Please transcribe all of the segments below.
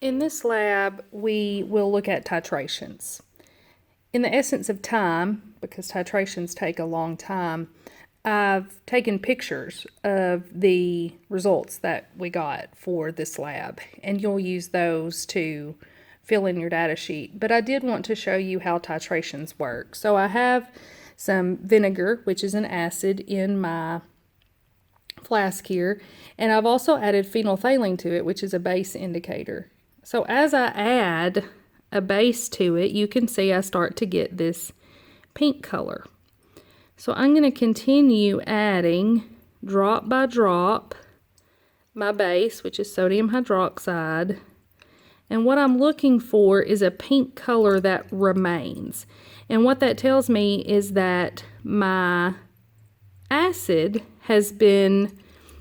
In this lab, we will look at titrations. In the essence of time, because titrations take a long time, I've taken pictures of the results that we got for this lab, and you'll use those to fill in your data sheet. But I did want to show you how titrations work. So I have some vinegar, which is an acid, in my flask here, and I've also added phenolphthalein to it, which is a base indicator. So as I add a base to it, you can see I start to get this pink color. So I'm going to continue adding drop by drop my base, which is sodium hydroxide, and what I'm looking for is a pink color that remains. And what that tells me is that my acid has been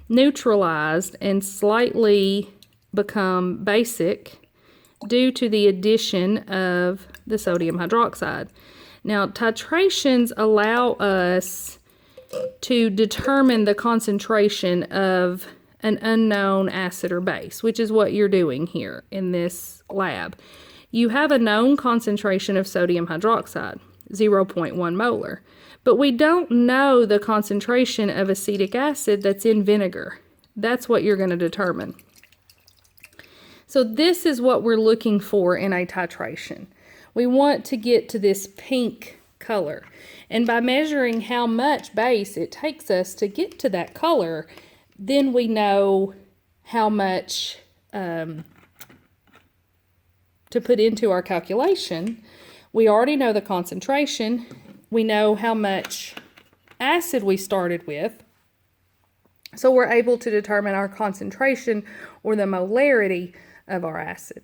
neutralized and slightly become basic due to the addition of the sodium hydroxide. Now, titrations allow us to determine the concentration of an unknown acid or base, which is what you're doing here in this lab. You have a known concentration of sodium hydroxide, 0.1 molar, but we don't know the concentration of acetic acid that's in vinegar. That's what you're going to determine. So this is what we're looking for in a titration. We want to get to this pink color, and by measuring how much base it takes us to get to that color, then we know how much to put into our calculation. We already know the concentration. We know how much acid we started with. So we're able to determine our concentration or the molarity of our acid.